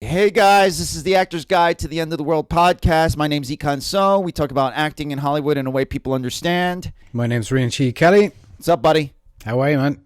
Hey guys, this is the Actor's Guide to the End of the World podcast. My name's E-Kan and Rían. We talk about acting in Hollywood in a way people understand. My name's Rían Kelly. What's up, buddy? How are you, man?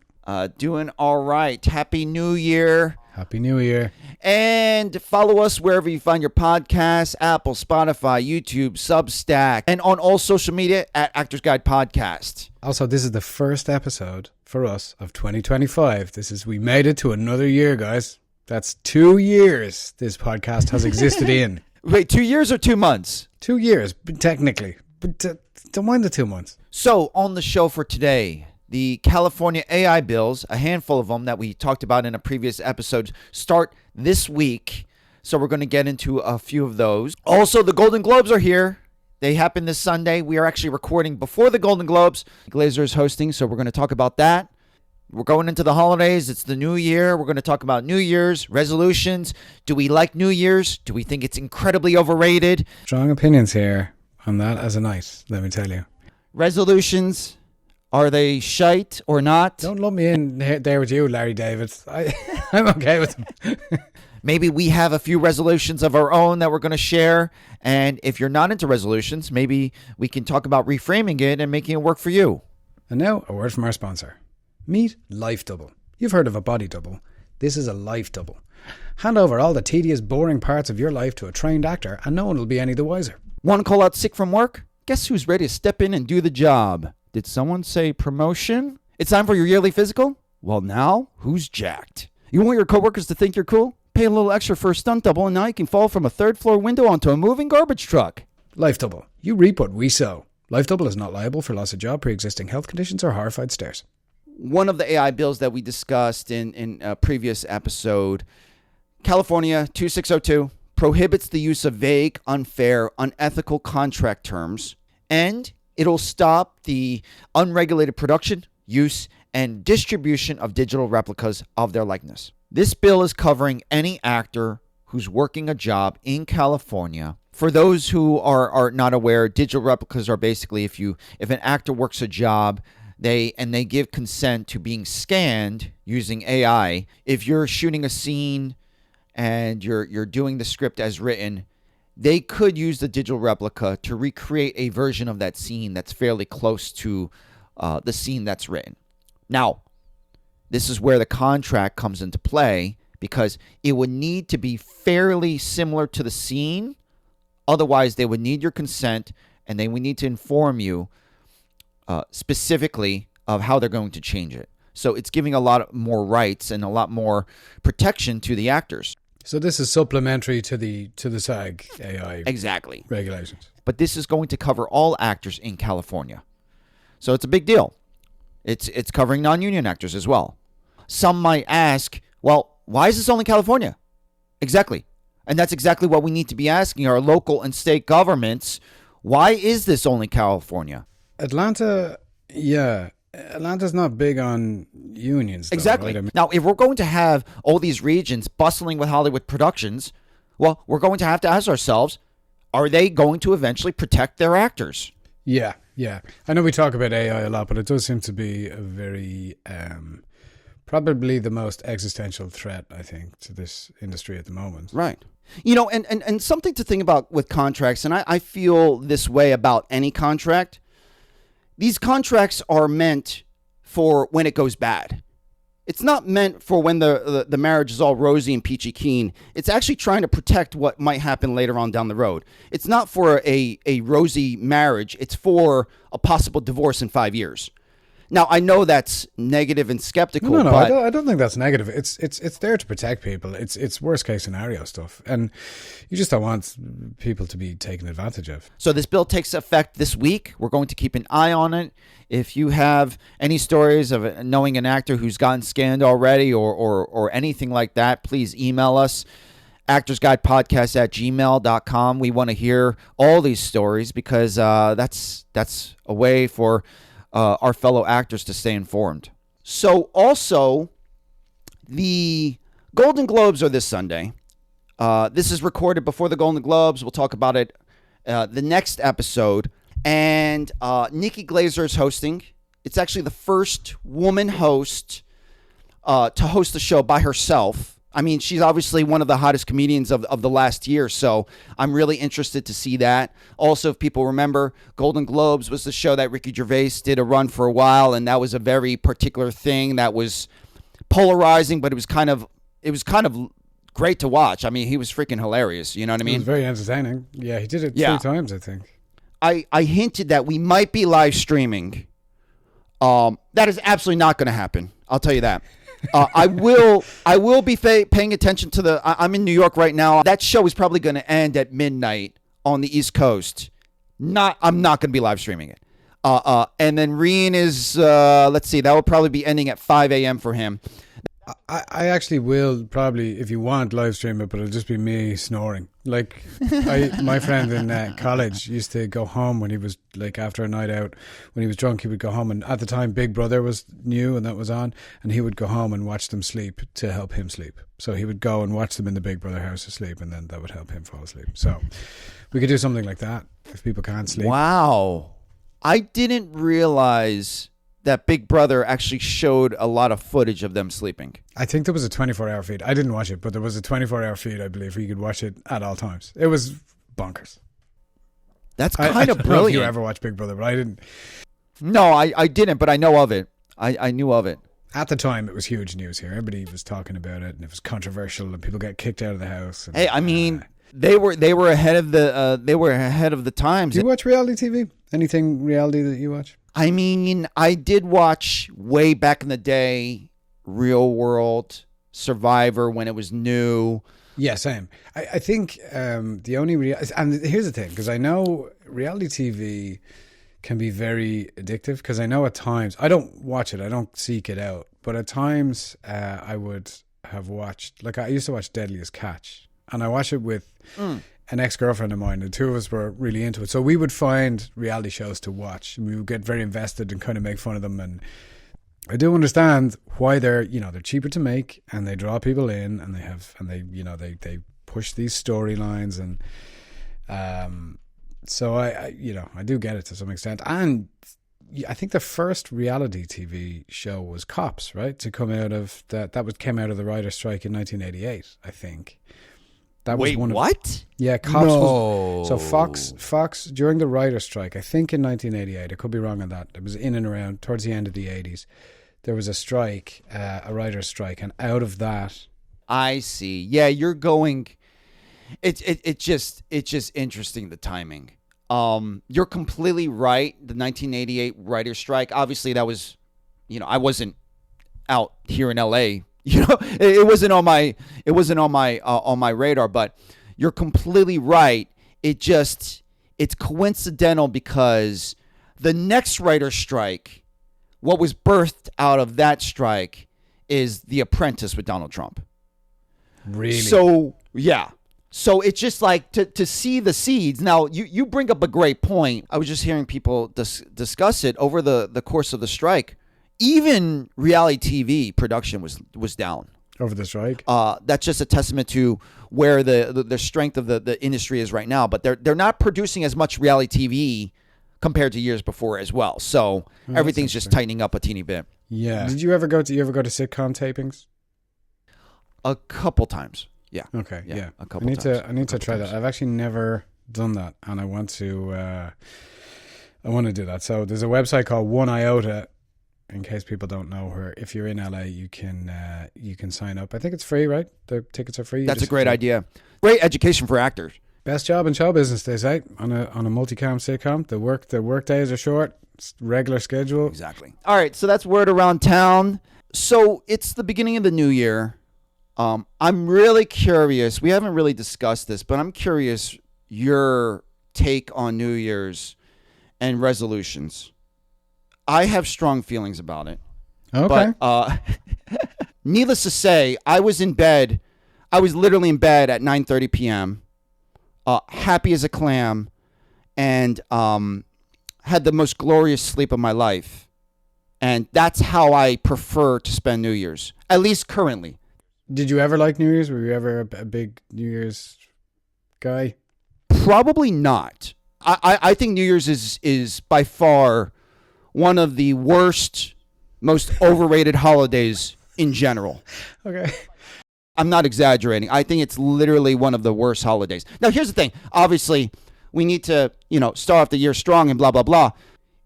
Doing all right. Happy New Year. Happy New Year. And follow us wherever you find your podcasts, Apple, Spotify, YouTube, Substack, and on all social media at Actor's Guide Podcast. Also, this is the first episode for us of 2025. We made it to another year, guys. That's 2 years this podcast has existed in. Wait, 2 years or 2 months? 2 years, technically. But don't mind the 2 months. So, on the show for today, the California AI bills, a handful of them that we talked about in a previous episode, start this week. So we're going to get into a few of those. Also, the Golden Globes are here. They happen this Sunday. We are actually recording before the Golden Globes. Glaser is hosting, so we're going to talk about that. We're going into the holidays. It's the new year. We're going to talk about New Year's resolutions. Do we like New Year's? Do we think it's incredibly overrated? Strong opinions here on that as a night, let me tell you. Resolutions, are they shite or not? Don't lump me in there with you, Larry David. I'm okay with them. Maybe we have a few resolutions of our own that we're going to share. And if you're not into resolutions, maybe we can talk about reframing it and making it work for you. And now, a word from our sponsor. Meet Life Double. You've heard of a body double. This is a life double. Hand over all the tedious, boring parts of your life to a trained actor and no one will be any the wiser. Want to call out sick from work? Guess who's ready to step in and do the job? Did someone say promotion? It's time for your yearly physical? Well, now, who's jacked? You want your coworkers to think you're cool? Pay a little extra for a stunt double and now you can fall from a third-floor window onto a moving garbage truck. Life Double. You reap what we sow. Life Double is not liable for loss of job, pre-existing health conditions, or horrified stares. One of the AI bills that we discussed in a previous episode, California 2602, prohibits the use of vague, unfair, unethical contract terms, and it'll stop the unregulated production, use, and distribution of digital replicas of their likeness. This bill is covering any actor who's working a job in California. For those who are not aware, digital replicas are basically if an actor works a job, they give consent to being scanned using AI. If you're shooting a scene and you're doing the script as written, they could use the digital replica to recreate a version of that scene that's fairly close to the scene that's written. Now, this is where the contract comes into play because it would need to be fairly similar to the scene. Otherwise, they would need your consent and they would need to inform you specifically of how they're going to change it. So it's giving a lot more rights and a lot more protection to the actors. So this is supplementary to the SAG AI exactly regulations. But this is going to cover all actors in California. So it's a big deal. It's covering non-union actors as well. Some might ask, well, why is this only California? Exactly. And that's exactly what we need to be asking our local and state governments. Why is this only California? Atlanta, yeah. Atlanta's not big on unions, though, exactly. Right? I mean, now, if we're going to have all these regions bustling with Hollywood productions, well, we're going to have to ask ourselves, are they going to eventually protect their actors? Yeah. I know we talk about AI a lot, but it does seem to be a very, probably the most existential threat, I think, to this industry at the moment. Right. You know, and something to think about with contracts, and I feel this way about any contract. These contracts are meant for when it goes bad. It's not meant for when the marriage is all rosy and peachy keen. It's actually trying to protect what might happen later on down the road. It's not for a rosy marriage. It's for a possible divorce in 5 years. Now, I know that's negative and skeptical. No, but I don't think that's negative. It's there to protect people. It's worst case scenario stuff. And you just don't want people to be taken advantage of. So this bill takes effect this week. We're going to keep an eye on it. If you have any stories of knowing an actor who's gotten scanned already or anything like that, please email us, actorsguidepodcast@gmail.com. We want to hear all these stories because that's a way for our fellow actors to stay informed. So also, the Golden Globes are this Sunday. This is recorded before the Golden Globes. We'll talk about it the next episode. And Nikki Glaser is hosting. It's actually the first woman host to host the show by herself. I mean, she's obviously one of the hottest comedians of the last year, so I'm really interested to see that. Also, if people remember, Golden Globes was the show that Ricky Gervais did a run for a while, and that was a very particular thing that was polarizing, but it was kind of great to watch. I mean, he was freaking hilarious. You know what I mean? It was very entertaining. Yeah, he did it 3 times, I think. I hinted that we might be live streaming. That is absolutely not going to happen. I'll tell you that. I will be paying attention to I'm in New York right now. That show is probably going to end at midnight on the East Coast. I'm not going to be live streaming it. And then Rían is, let's see, that will probably be ending at 5 a.m. for him. I actually will probably, if you want, live stream it, but it'll just be me snoring. Like, my friend in college used to go home when he was, like, after a night out, when he was drunk, he would go home, and at the time Big Brother was new and that was on, and he would go home and watch them sleep to help him sleep. So he would go and watch them in the Big Brother house asleep, and then that would help him fall asleep. So we could do something like that if people can't sleep. Wow. I didn't realize that Big Brother actually showed a lot of footage of them sleeping. I think there was a 24-hour feed. I didn't watch it, but there was a 24-hour feed, I believe, where you could watch it at all times. It was bonkers. That's kind of I don't know brilliant. if you ever watched Big Brother, but I didn't. No, I didn't, but I know of it. I knew of it. At the time, it was huge news here. Everybody was talking about it, and it was controversial, and people got kicked out of the house. And, hey, I mean, they were ahead of the times. Do you watch reality TV? Anything reality that you watch? I mean, I did watch way back in the day, Real World, Survivor when it was new. Yeah, same. I think the only and here's the thing, because I know reality TV can be very addictive, because I know at times, I don't watch it, I don't seek it out, but at times I would have watched, like I used to watch Deadliest Catch, and I watched it with an ex-girlfriend of mine. The two of us were really into it, so we would find reality shows to watch, and we would get very invested and kind of make fun of them. And I do understand why they're cheaper to make, and they draw people in, and they push these storylines, and so I do get it to some extent. And I think the first reality TV show was Cops, right? To come out of came out of the writer's strike in 1988, I think. That was what? Yeah, Cops no. was... So Fox, during the writer's strike, I think in 1988, I could be wrong on that, it was in and around, towards the end of the 80s, there was a strike, a writer's strike, and out of that... I see. Yeah, you're going... It's just interesting, the timing. You're completely right, the 1988 writer's strike, obviously that was, I wasn't out here in LA. It wasn't on my radar, but you're completely right. It's coincidental because the next writer's strike, what was birthed out of that strike is The Apprentice with Donald Trump. Really? So, yeah. So it's just like to see the seeds. Now, you bring up a great point. I was just hearing people discuss it over the course of the strike. Even reality TV production was down over the strike. That's just a testament to where the strength of the industry is right now. But they're not producing as much reality TV compared to years before as well. So everything's just tightening up a teeny bit. Yeah. Did you ever go to sitcom tapings? A couple times. Yeah. Okay. Yeah. A couple times. I need to try that. I've actually never done that, and I want to. I want to do that. So there's a website called One Iota. In case people don't know, where if you're in LA, you can sign up. I think it's free, right? The tickets are free. That's a great idea. Great education for actors. Best job in show business, they say, on a multicam sitcom. The work days are short. It's regular schedule. Exactly. All right, so that's word around town. So it's the beginning of the new year. I'm really curious. We haven't really discussed this, but I'm curious your take on New Year's and resolutions. I have strong feelings about it. Okay. But needless to say, I was in bed. I was literally in bed at 9:30 p.m., happy as a clam, and had the most glorious sleep of my life. And that's how I prefer to spend New Year's, at least currently. Did you ever like New Year's? Were you ever a big New Year's guy? Probably not. I think New Year's is by far one of the worst, most overrated holidays in general. Okay. I'm not exaggerating. I think it's literally one of the worst holidays. Now, here's the thing. Obviously, we need to, start off the year strong and blah, blah, blah.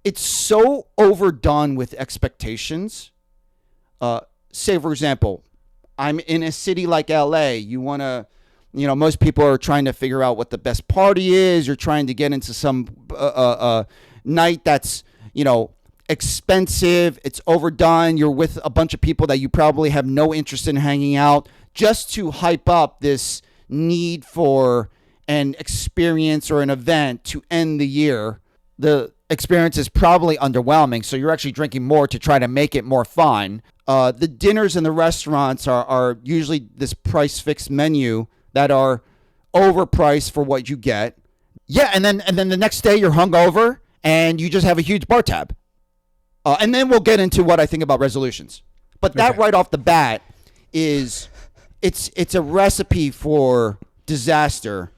It's so overdone with expectations. Say, for example, I'm in a city like LA. You want to, most people are trying to figure out what the best party is. You're trying to get into some night that's, expensive. It's overdone. You're with a bunch of people that you probably have no interest in hanging out, just to hype up this need for an experience or an event to end the year. The experience is probably underwhelming, so you're actually drinking more to try to make it more fun. The dinners in the restaurants are usually this price fixed menu that are overpriced for what you get. Yeah, and then the next day you're hungover and you just have a huge bar tab. And then we'll get into what I think about resolutions. But that right off the bat is it's a recipe for disaster.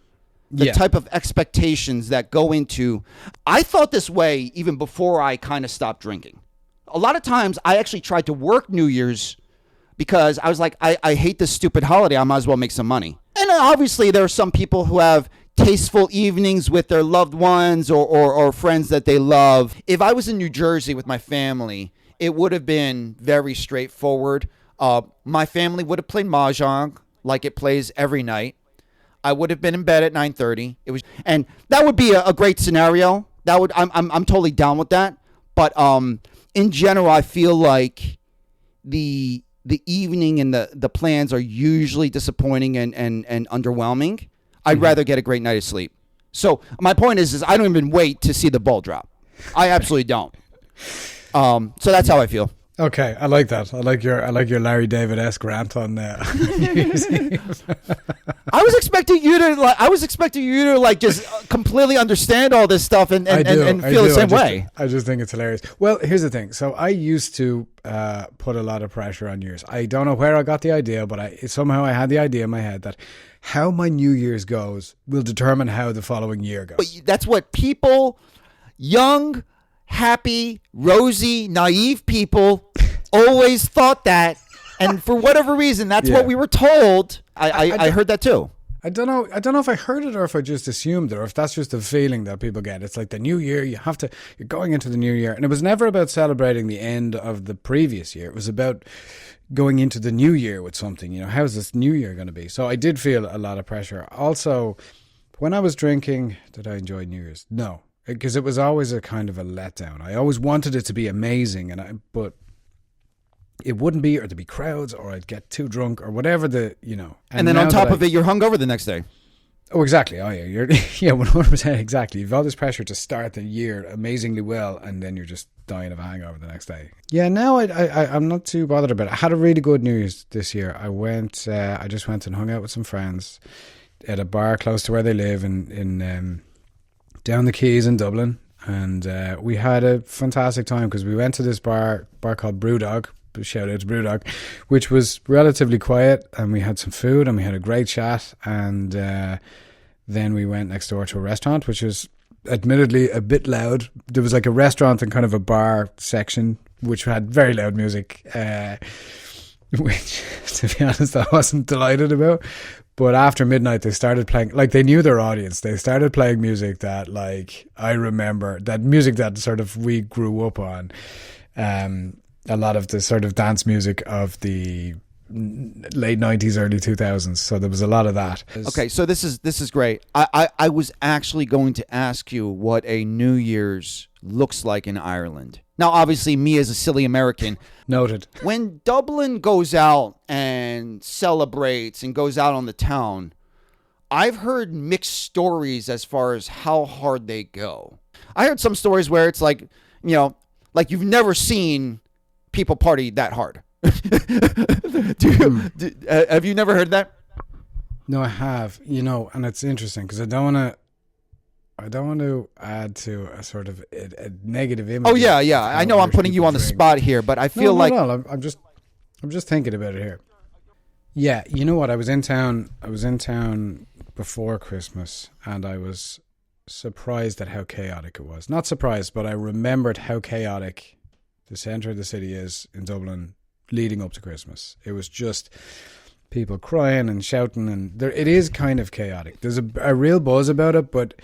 The type of expectations that go into. I thought this way even before I kind of stopped drinking. A lot of times I actually tried to work New Year's because I was like, I hate this stupid holiday. I might as well make some money. And obviously there are some people who have tasteful evenings with their loved ones or friends that they love. If I was in New Jersey with my family, it would have been very straightforward. My family would have played Mahjong like it plays every night. I would have been in bed at 9:30. And that would be a great scenario. I'm totally down with that. But in general, I feel like the evening and the plans are usually disappointing and underwhelming. I'd rather get a great night of sleep. So my point is I don't even wait to see the ball drop. I absolutely don't. So that's how I feel. Okay, I like that. I like your Larry David-esque rant on that. I was expecting you to just completely understand all this stuff and feel the same way. I just think it's hilarious. Well, here's the thing. So I used to put a lot of pressure on New Year's. I don't know where I got the idea, but somehow I had the idea in my head that how my New Year's goes will determine how the following year goes. But that's what people, young, happy, rosy, naive people always thought that. And for whatever reason, that's what we were told. I heard that too. I don't know if I heard it or if I just assumed it or if that's just a feeling that people get. It's like the new year, you're going into the new year. And it was never about celebrating the end of the previous year. It was about going into the new year with something. How's this new year going to be? So I did feel a lot of pressure. Also, when I was drinking, did I enjoy New Year's? No, because it was always a kind of a letdown. I always wanted it to be amazing, but it wouldn't be, or there'd be crowds, or I'd get too drunk, or whatever And then on top of it, you're hungover the next day. Oh, exactly. Oh, yeah. You're 100% exactly. You've all this pressure to start the year amazingly well, and then you're just dying of a hangover the next day. Yeah, now I'm not too bothered about it. I had a really good New Year's this year. I just went and hung out with some friends at a bar close to where they live in down the Quays in Dublin, and we had a fantastic time because we went to this bar called Brewdog. Shout out to Brewdog, which was relatively quiet, and we had some food and we had a great chat, and then we went next door to a restaurant which was admittedly a bit loud. There was like a restaurant and kind of a bar section which had very loud music, which to be honest I wasn't delighted about. But after midnight they started playing, like they knew their audience. They started playing music that like I remember, that music that sort of we grew up on. A lot of the sort of dance music of the late 90s, early 2000s. So there was a lot of that. Okay, so this is great. I was actually going to ask you what a New Year's looks like in Ireland. Now, obviously, me as a silly American. Noted. When Dublin goes out and celebrates and goes out on the town, I've heard mixed stories as far as how hard they go. I heard some stories where it's like, like you've never seen people party that hard. Have you never heard that? No, I have. And it's interesting because I don't want to add to a sort of a negative image. Oh yeah. I know I'm putting you on the spot here, but I feel like I'm just thinking about it here. Yeah, you know what? I was in town before Christmas, and I was surprised at how chaotic it was. Not surprised, but I remembered how chaotic the centre of the city is in Dublin leading up to Christmas. It was just people crying and shouting, and it is kind of chaotic. There's a real buzz about it, but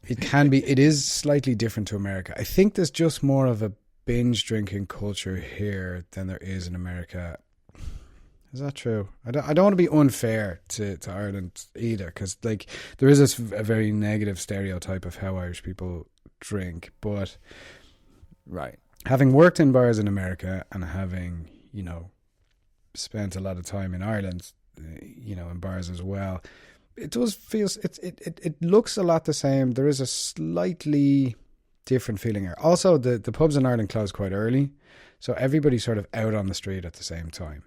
it is slightly different to America. I think there's just more of a binge drinking culture here than there is in America. Is that true? I don't want to be unfair to Ireland either, because like there is a very negative stereotype of how Irish people drink, but right, having worked in bars in America and having spent a lot of time in Ireland, in bars as well, it does feel it looks a lot the same. There is a slightly different feeling here. Also, the pubs in Ireland close quite early, so everybody's sort of out on the street at the same time,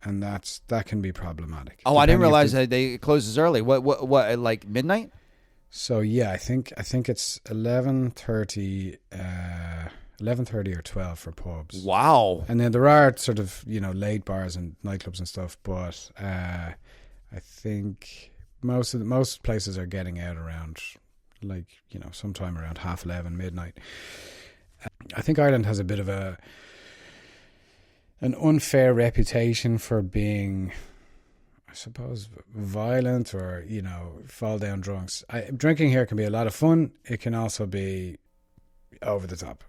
and that can be problematic. Oh, I didn't realize that it closes early. What like midnight? So yeah, I think it's 11:30. 11:30 or 12 for pubs. Wow. And then there are sort of, late bars and nightclubs and stuff, but I think most places are getting out around sometime around 11:30, midnight. I think Ireland has a bit of an unfair reputation for being, I suppose, violent or, fall down drunks. Drinking here can be a lot of fun. It can also be over the top,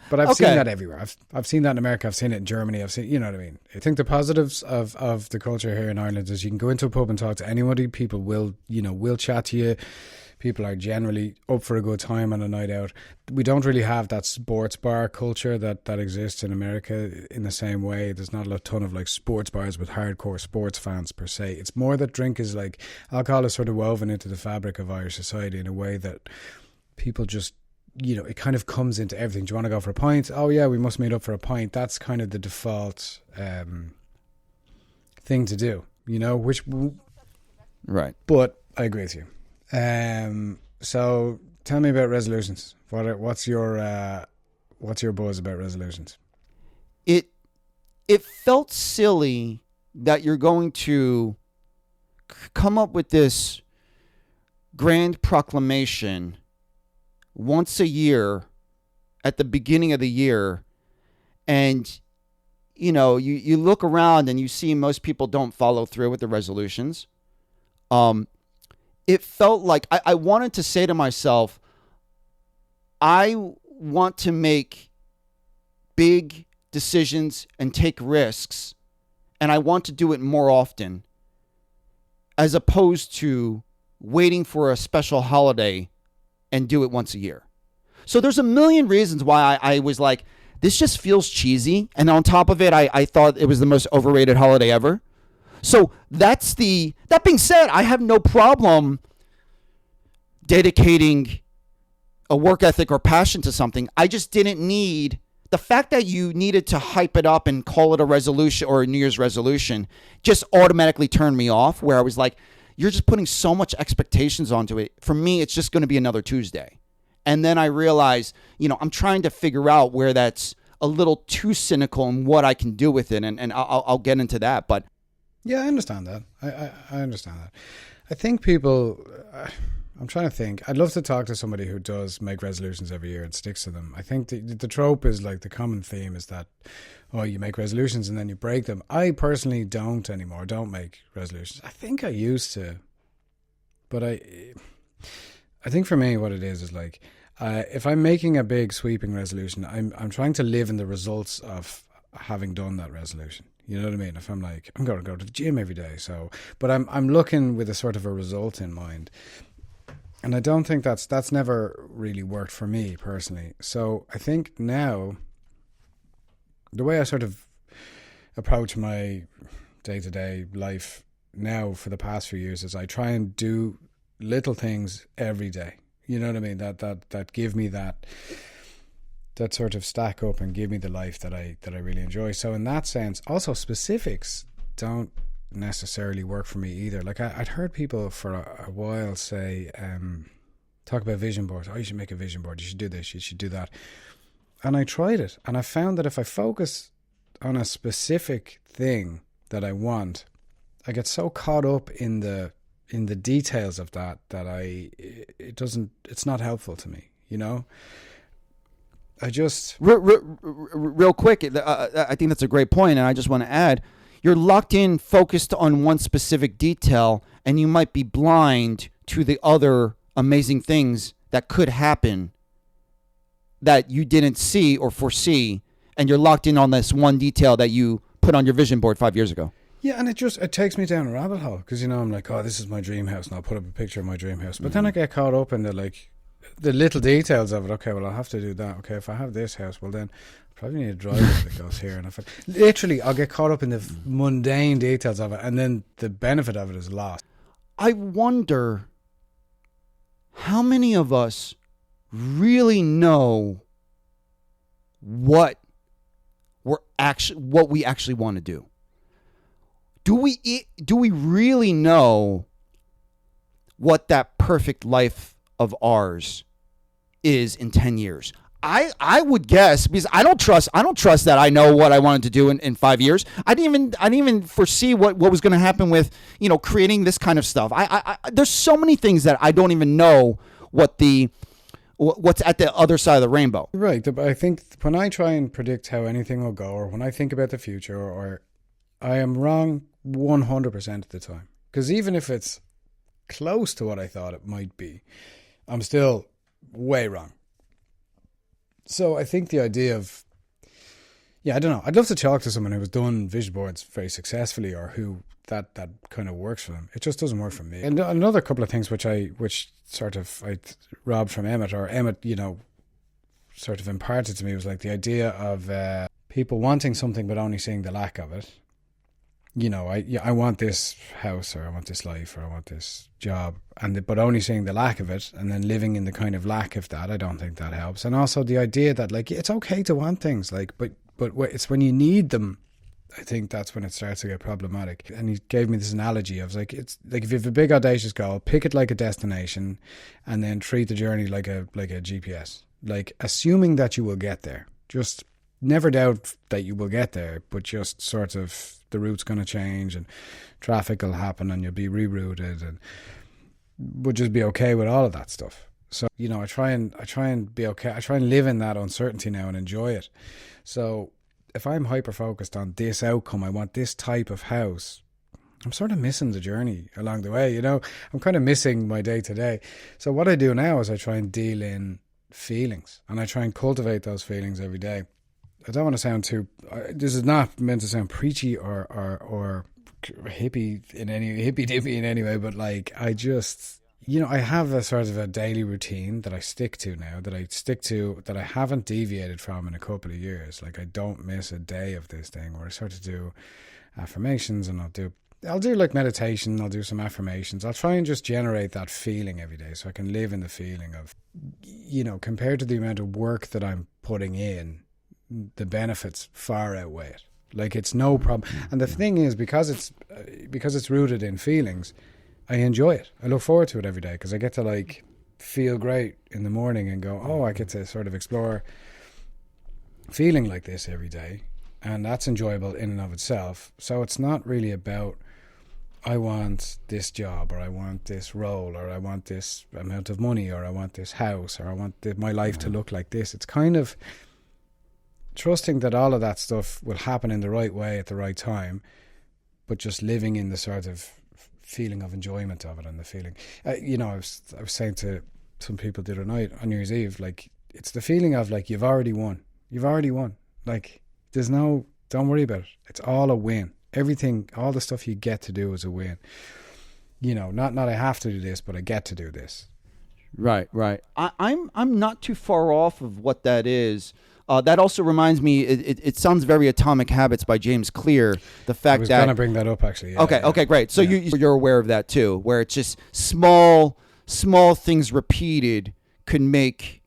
but I've seen that everywhere. I've seen that in America. I've seen it in Germany. I've seen, you know what I mean. I think the positives of the culture here in Ireland is you can go into a pub and talk to anybody. People will chat to you. People are generally up for a good time on a night out. We don't really have that sports bar culture that exists in America in the same way. There's not a ton of like sports bars with hardcore sports fans per se. It's more that drink is like alcohol is sort of woven into the fabric of Irish society in a way that people just, it kind of comes into everything. Do you want to go for a pint? Oh yeah, we must meet up for a pint. That's kind of the default thing to do, which right. But I agree with you. So tell me about resolutions. What's your buzz about resolutions? It felt silly that you're going to come up with this grand proclamation once a year at the beginning of the year, and you look around and you see most people don't follow through with the resolutions. It felt like I wanted to say to myself, I want to make big decisions and take risks, and I want to do it more often, as opposed to waiting for a special holiday and do it once a year. So there's a million reasons why I was like, this just feels cheesy. And on top of it, I thought it was the most overrated holiday ever. So that being said, I have no problem dedicating a work ethic or passion to something. I just didn't need the fact that you needed to hype it up and call it a resolution or a New Year's resolution just automatically turned me off, where I was like, you're just putting so much expectations onto it. For me, it's just going to be another Tuesday. And then I realized, I'm trying to figure out where that's a little too cynical and what I can do with it. And I'll get into that. But yeah, I understand that. I understand that. I think people, I'm trying to think. I'd love to talk to somebody who does make resolutions every year and sticks to them. I think the trope is like the common theme is that, you make resolutions and then you break them. I personally don't anymore. Don't make resolutions. I think I used to, but I think for me what it is like, if I'm making a big sweeping resolution, I'm trying to live in the results of having done that resolution. You know what I mean? If I'm like, I'm going to go to the gym every day, but I'm looking with a sort of a result in mind. And I don't think that's never really worked for me personally. So I think now, the way I sort of approach my day-to-day life now for the past few years is I try and do little things every day. You know what I mean? That give me that sort of stack up and give me the life that I really enjoy. So in that sense, also specifics don't necessarily work for me either. Like I'd heard people for a while say, talk about vision boards. Oh, you should make a vision board. You should do this. You should do that. And I tried it, and I found that if I focus on a specific thing that I want, I get so caught up in the details of that it's not helpful to me. I just real quick, I think that's a great point, and I just want to add, you're locked in, focused on one specific detail, and you might be blind to the other amazing things that could happen that you didn't see or foresee, and you're locked in on this one detail that you put on your vision board 5 years ago. Yeah, and it takes me down a rabbit hole because, you know, I'm like, oh, this is my dream house, and I'll put up a picture of my dream house. But then I get caught up in the little details of it. Okay, well, I'll have to do that. Okay, if I have this house, well, then I probably need a driveway that goes here. And literally, I'll get caught up in the mundane details of it, and then the benefit of it is lost. I wonder how many of us really know what we actually want to do. Do we really know what that perfect life of ours is in 10 years? I would guess, because I don't trust that I know what I wanted to do in 5 years. I didn't even foresee what was going to happen with, you know, creating this kind of stuff. I there's so many things that I don't even know what's at the other side of the rainbow. Right. But I think when I try and predict how anything will go, or when I think about the future, or I am wrong 100% of the time. Because even if it's close to what I thought it might be, I'm still way wrong. So I think the idea of, I don't know. I'd love to talk to someone who has done vision boards very successfully, or who that kind of works for them. It just doesn't work for me. And another couple of things which I robbed from Emmett, or Emmett, you know, sort of imparted to me, was like the idea of people wanting something but only seeing the lack of it. You know, I want this house, or I want this life, or I want this job, but only seeing the lack of it, and then living in the kind of lack of that. I don't think that helps. And also the idea that, like, it's okay to want things, like, but it's when you need them, I think that's when it starts to get problematic. And he gave me this analogy. I was like, it's like, if you have a big audacious goal, pick it like a destination, and then treat the journey like a GPS, like assuming that you will get there. Just never doubt that you will get there, but just sort of, the route's going to change and traffic will happen and you'll be rerouted, and would just be okay with all of that stuff. So, you know, I try and be okay. I try and live in that uncertainty now and enjoy it. So if I'm hyper focused on this outcome, I want this type of house, I'm sort of missing the journey along the way, you know. I'm kind of missing my day to day. So what I do now is I try and deal in feelings, and I try and cultivate those feelings every day. I don't want to sound too, this is not meant to sound preachy or hippie dippy in any way, but like, I just, you know, I have a sort of a daily routine that I stick to now, that I haven't deviated from in a couple of years. Like, I don't miss a day of this thing, where I sort of do affirmations, and I'll do like meditation, I'll do some affirmations. I'll try and just generate that feeling every day, so I can live in the feeling of, you know, compared to the amount of work that I'm putting in, the benefits far outweigh it. Like, it's no problem. And the thing is, because it's rooted in feelings, I enjoy it. I look forward to it every day, because I get to, like, feel great in the morning and go, oh, I get to sort of explore feeling like this every day, and that's enjoyable in and of itself. So it's not really about, I want this job, or I want this role, or I want this amount of money, or I want this house, or I want my life to look like this. It's kind of trusting that all of that stuff will happen in the right way at the right time, but just living in the sort of feeling of enjoyment of it, and the feeling, you know, I was saying to some people the other night on New Year's Eve, like, it's the feeling of, like, you've already won. Like, don't worry about it. It's all a win. Everything, all the stuff you get to do is a win. You know, not I have to do this, but I get to do this. Right. I'm not too far off of what that is. That also reminds me, it sounds very Atomic Habits by James Clear. The fact I was that, going to bring that up, actually. Yeah, okay, great. So you're aware of that too, where it's just small things repeated could make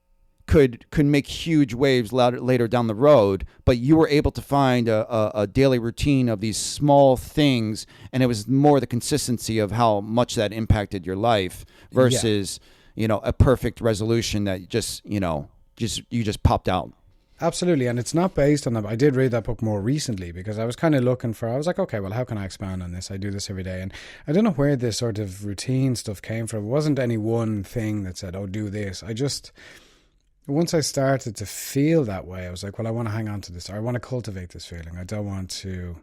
huge waves later down the road. But you were able to find a daily routine of these small things, and it was more the consistency of how much that impacted your life versus you know, a perfect resolution that you just popped out. Absolutely, and it's not based on that. I did read that book more recently, because I was kind of I was like, okay, well, how can I expand on this? I do this every day, and I don't know where this sort of routine stuff came from. It wasn't any one thing that said, oh, do this. Once I started to feel that way, I was like, well, I want to hang on to this. I want to cultivate this feeling. I don't want to,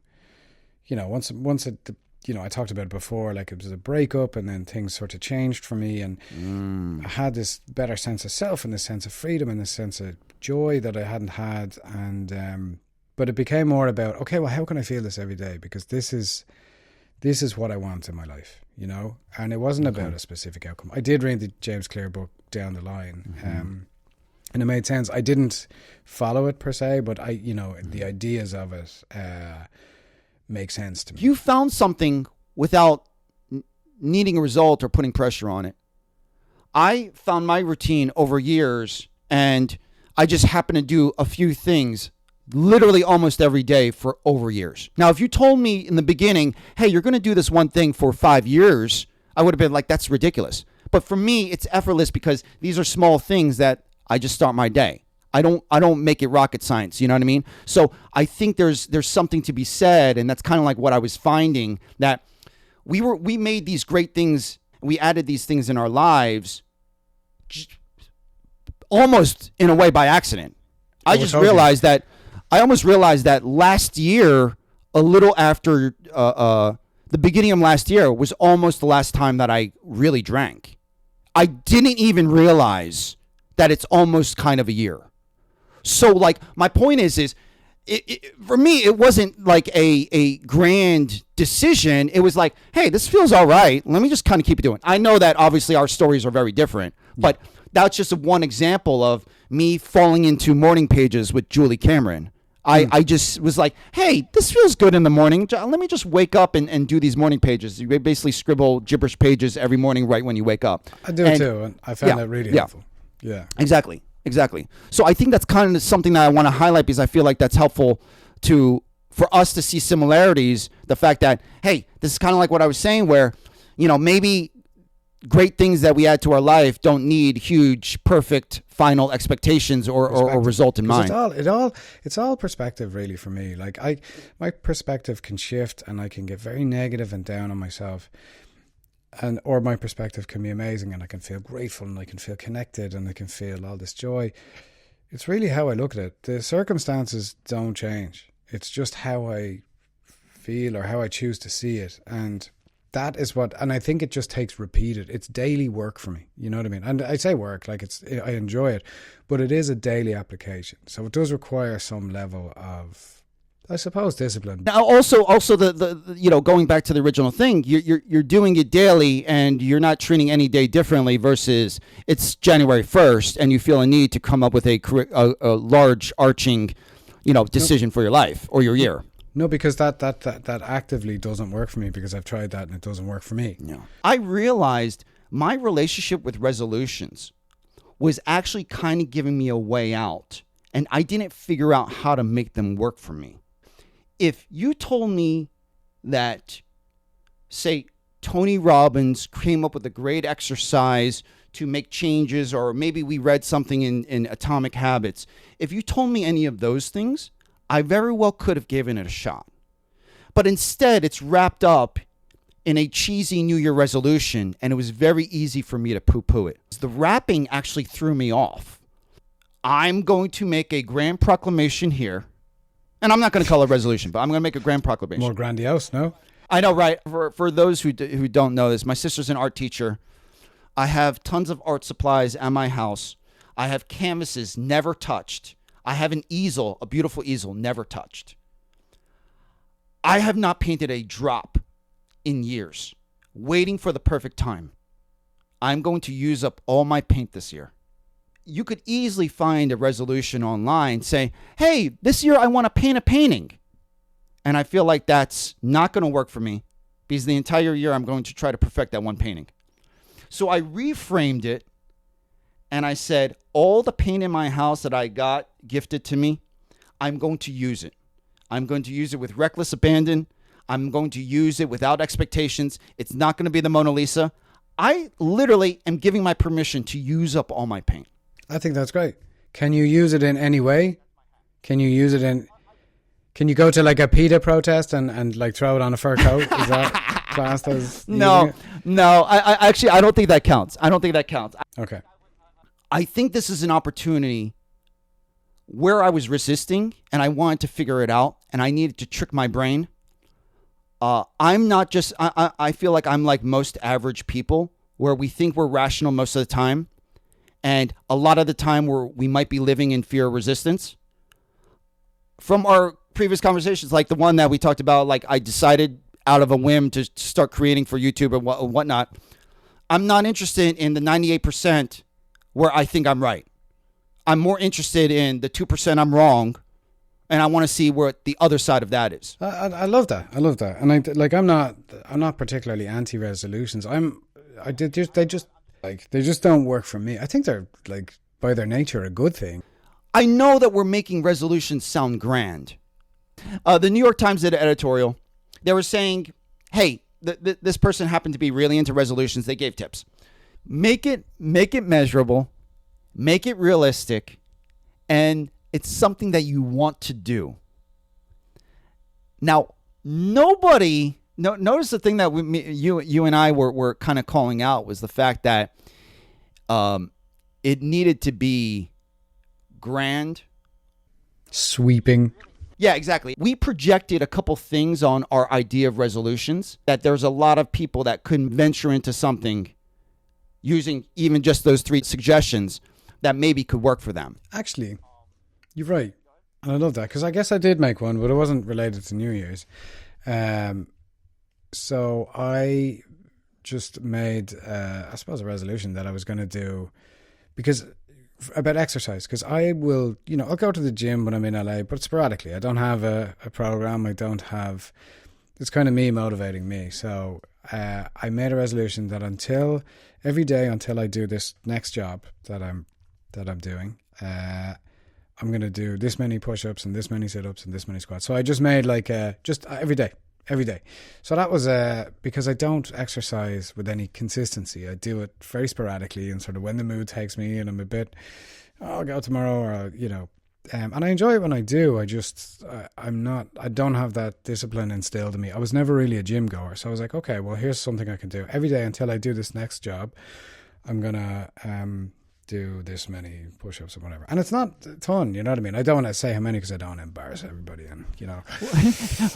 once it, I talked about it before, like it was a breakup and then things sort of changed for me, and I had this better sense of self and this sense of freedom and this sense of joy that I hadn't had. And, but it became more about, okay, well, how can I feel this every day? Because this is what I want in my life, and it wasn't about a specific outcome. I did read the James Clear book down the line, and it made sense. I didn't follow it per se, but the ideas of it make sense to me. You found something without needing a result or putting pressure on it. I found my routine over years, and I just happened to do a few things literally almost every day for over years. Now, if you told me in the beginning, hey, you're going to do this one thing for 5 years, I would have been like, that's ridiculous. But for me, it's effortless because these are small things that I just start my day. I don't make it rocket science, you know what I mean? So I think there's something to be said, and that's kind of like what I was finding, that we made these great things, we added these things in our lives almost in a way by accident. I almost realized that last year, a little after the beginning of last year, was almost the last time that I really drank. I didn't even realize that it's almost kind of a year. So, like, my point is for me, it wasn't like a grand decision. It was like, hey, this feels all right. Let me just kind of keep it doing. I know that obviously our stories are very different, but that's just one example of me falling into morning pages with Julie Cameron. I just was like, hey, this feels good in the morning. Let me just wake up and do these morning pages. You basically scribble gibberish pages every morning right when you wake up. I do it too, and I found that really helpful. Yeah. Exactly. So I think that's kind of something that I want to highlight because I feel like that's helpful for us to see similarities. The fact that, hey, this is kind of like what I was saying where, maybe great things that we add to our life don't need huge, perfect, final expectations or result in mind. It's all perspective really for me. Like my perspective can shift and I can get very negative and down on myself. Or my perspective can be amazing and I can feel grateful and I can feel connected and I can feel all this joy. It's really how I look at it. The circumstances don't change. It's just how I feel or how I choose to see it. And that is and I think it just takes repeated. It's daily work for me. You know what I mean? And I say work, like I enjoy it, but it is a daily application. So it does require some level of, I suppose, discipline. Now, also the going back to the original thing, you're doing it daily, and you're not treating any day differently. Versus it's January 1st, and you feel a need to come up with a large arching, decision for your life or your year. No, because that actively doesn't work for me because I've tried that and it doesn't work for me. No, I realized my relationship with resolutions was actually kind of giving me a way out, and I didn't figure out how to make them work for me. If you told me that, say, Tony Robbins came up with a great exercise to make changes, or maybe we read something in Atomic Habits, if you told me any of those things, I very well could have given it a shot. But instead, it's wrapped up in a cheesy New Year resolution, and it was very easy for me to poo-poo it. The wrapping actually threw me off. I'm going to make a grand proclamation here. And I'm not going to call it resolution, but I'm going to make a grand proclamation. More grandiose, no? I know, right? For those who don't know this, my sister's an art teacher. I have tons of art supplies at my house. I have canvases never touched. I have an easel, a beautiful easel, never touched. I have not painted a drop in years, waiting for the perfect time. I'm going to use up all my paint this year. You could easily find a resolution online, say, hey, this year I want to paint a painting. And I feel like that's not going to work for me because the entire year I'm going to try to perfect that one painting. So I reframed it and I said, all the paint in my house that I got gifted to me, I'm going to use it. I'm going to use it with reckless abandon. I'm going to use it without expectations. It's not going to be the Mona Lisa. I literally am giving my permission to use up all my paint. I think that's great. Can you use it in any way? Can you use it in... Can you go to like a PETA protest and like throw it on a fur coat? Is that classed as... No. I actually, I don't think that counts. Okay. I think this is an opportunity where I was resisting and I wanted to figure it out and I needed to trick my brain. I'm not just, I feel like I'm like most average people where we think we're rational most of the time. And a lot of the time we might be living in fear of resistance. From our previous conversations, like the one that we talked about, like I decided out of a whim to start creating for YouTube and whatnot. I'm not interested in the 98% where I think I'm right. I'm more interested in the 2% I'm wrong. And I want to see what the other side of that is. I love that. I love that. And I'm not particularly anti-resolutions. They just don't work for me. I think they're like by their nature a good thing. I know that we're making resolutions sound grand. The New York Times did an editorial. They were saying, hey, this person happened to be really into resolutions. They gave tips. Make it measurable, make it realistic, and it's something that you want to do. Now, notice the thing that you and I were kind of calling out was the fact that it needed to be grand, sweeping. Yeah, exactly. We projected a couple things on our idea of resolutions, that there's a lot of people that couldn't venture into something using even just those 3 suggestions that maybe could work for them. Actually, you're right. And I love that because I guess I did make one, but it wasn't related to New Year's. So I just made, I suppose, a resolution that I was going to do about exercise, because I will, I'll go to the gym when I'm in LA, but sporadically. I don't have a program. It's kind of me motivating me. So I made a resolution that every day until I do this next job that I'm doing, I'm going to do this many push-ups and this many sit-ups and this many squats. So I just made just every day. So that was because I don't exercise with any consistency. I do it very sporadically and sort of when the mood takes me and I'm a bit, I'll go tomorrow, or and I enjoy it when I do. I don't have that discipline instilled in me. I was never really a gym goer, so I was like, okay, well, here's something I can do every day until I do this next job. I'm gonna do this many push-ups or whatever, and it's not a ton, you know what I mean? I don't want to say how many because I don't want to embarrass everybody, and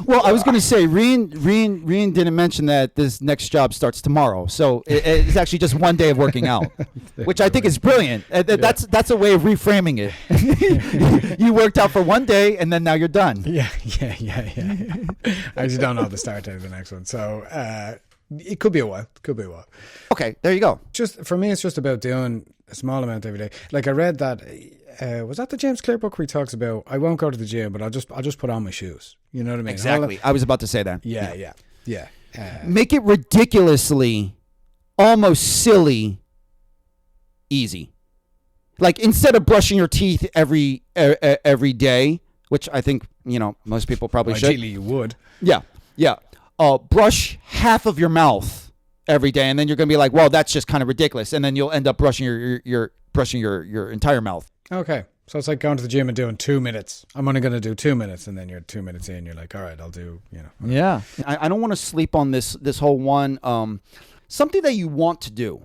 Well, I was going to say Rían didn't mention that this next job starts tomorrow, so it's actually just one day of working out, which I think is brilliant. That's a way of reframing it. You worked out for one day and then now you're done. Yeah. I just don't know the start date of the next one, so it could be a while. Okay, there you go. Just for me, it's just about doing a small amount every day. Like I read that, was that the James Clear book where he talks about, I won't go to the gym, but I'll just put on my shoes. You know what I mean? Exactly. I was about to say that. Yeah. Make it ridiculously, almost silly, easy. Like instead of brushing your teeth every day, which I think most people probably should. Ideally, you would. Yeah. Brush half of your mouth every day, and then you're going to be like, well, that's just kind of ridiculous, and then you'll end up brushing your entire mouth. Okay, so it's like going to the gym and doing 2 minutes. I'm only going to do 2 minutes, and then you're 2 minutes in, you're like, all right, I'll do, whatever. Yeah. I don't want to sleep on this whole one. Something that you want to do.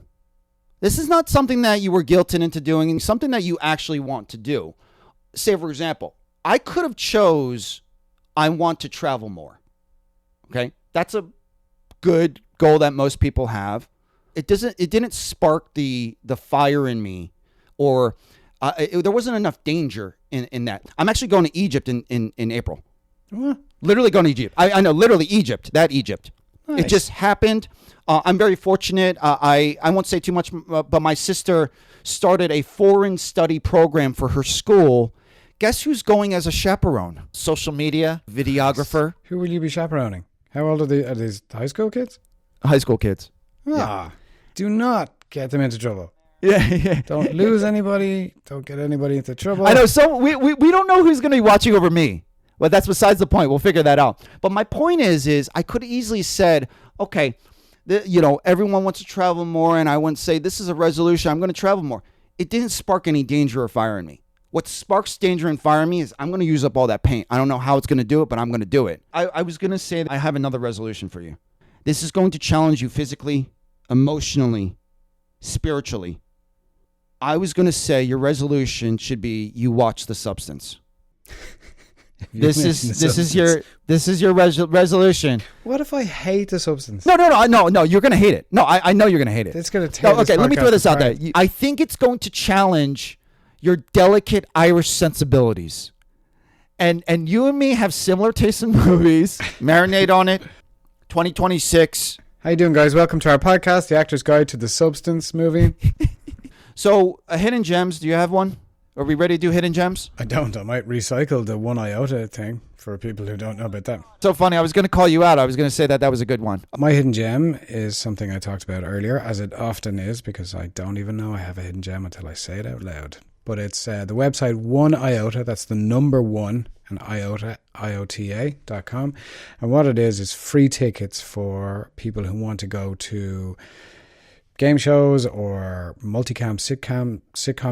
This is not something that you were guilted into doing, something that you actually want to do. Say, for example, I could have chose, I want to travel more. Okay, that's a good goal that most people have. It didn't spark the fire in me, or there wasn't enough danger in that. I'm actually going to Egypt in April. What? Literally going to Egypt. I know, literally Egypt. Nice. It just happened. I'm very fortunate. I won't say too much, but my sister started a foreign study program for her school. Guess who's going as a chaperone? Social media videographer. Who will you be chaperoning? How old are these high school kids? High school kids. Yeah. Do not get them into trouble. Yeah. Don't lose anybody. Don't get anybody into trouble. I know. So we don't know who's going to be watching over me. But that's besides the point. We'll figure that out. But my point is I could easily said, okay, everyone wants to travel more, and I wouldn't say this is a resolution. I'm going to travel more. It didn't spark any danger or fire in me. What sparks danger and fire in me is I'm going to use up all that paint. I don't know how it's going to do it, but I'm going to do it. I was going to say that I have another resolution for you. This is going to challenge you physically, emotionally, spiritually. I was going to say your resolution should be you watch The Substance. This is your resolution. What if I hate the substance? No. You're gonna hate it. No, I know you're gonna hate it. It's gonna tear. Okay, let me throw this out there. apart. I think it's going to challenge your delicate Irish sensibilities. And you and me have similar tastes in movies. Marinate on it. 2026. How you doing, guys? Welcome to our podcast, The Actor's Guide to the Substance movie. So, hidden gems. Do you have one? Are we ready to do hidden gems? I don't. I might recycle the 1 iota thing for people who don't know about that. So funny. I was going to call you out. I was going to say that was a good one. My hidden gem is something I talked about earlier, as it often is, because I don't even know I have a hidden gem until I say it out loud. But it's the website 1 iota. That's the number 1 and iota, iota.com. And what it is free tickets for people who want to go to game shows or multicam sitcom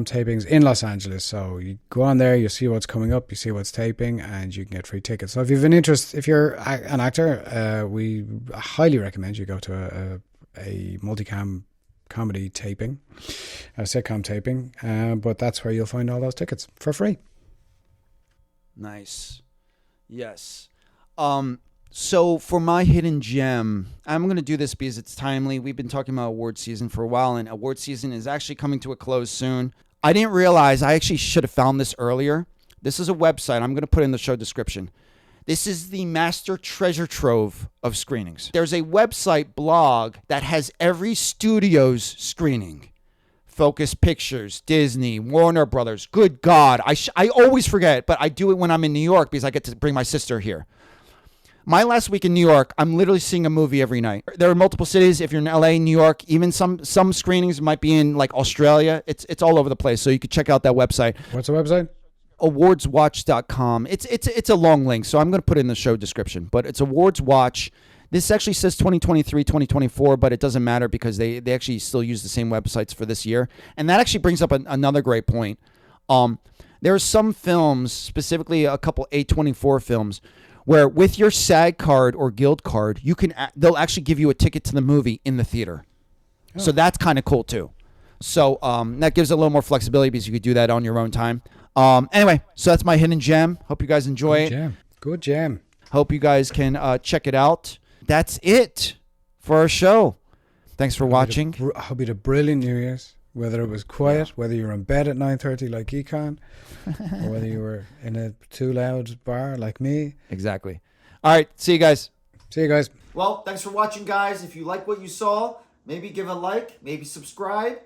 tapings in Los Angeles. So you go on there, you see what's coming up, you see what's taping, and you can get free tickets. So if you've an interest, if you're an actor, we highly recommend you go to a multicam comedy taping, a sitcom taping, but that's where you'll find all those tickets for free. Nice. Yes. So for my hidden gem, I'm going to do this because it's timely. We've been talking about award season for a while, and award season is actually coming to a close soon. I didn't realize I actually should have found this earlier. This is a website I'm going to put in the show description. This is the master treasure trove of screenings. There's a website blog that has every studio's screening. Focus Pictures, Disney, Warner Brothers. Good God. I always forget, but I do it when I'm in New York because I get to bring my sister here. My last week in New York, I'm literally seeing a movie every night. There are multiple cities. If you're in LA, New York, even some screenings might be in like Australia. It's all over the place. So you can check out that website. What's the website? Awardswatch.com. It's a long link, so I'm going to put it in the show description. But it's Awards Watch. This actually says 2023, 2024, but it doesn't matter because they actually still use the same websites for this year. And that actually brings up another great point. There are some films, specifically a couple A24 films, where with your SAG card or Guild card, they'll actually give you a ticket to the movie in the theater. Oh. So that's kind of cool too. So that gives a little more flexibility because you could do that on your own time. Anyway, so that's my hidden gem. Hope you guys enjoy it. Good jam. Hope you guys can check it out. That's it for our show. Thanks for watching. I hope you had a brilliant New Year's. Whether it was quiet, whether you were in bed at 9:30 like E-Kan, or whether you were in a too loud bar like me. Exactly. All right. See you guys. See you guys. Well, thanks for watching, guys. If you like what you saw, maybe give a like, maybe subscribe.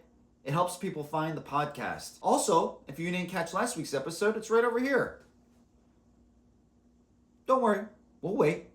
It helps people find the podcast. Also, if you didn't catch last week's episode, it's right over here. Don't worry. We'll wait.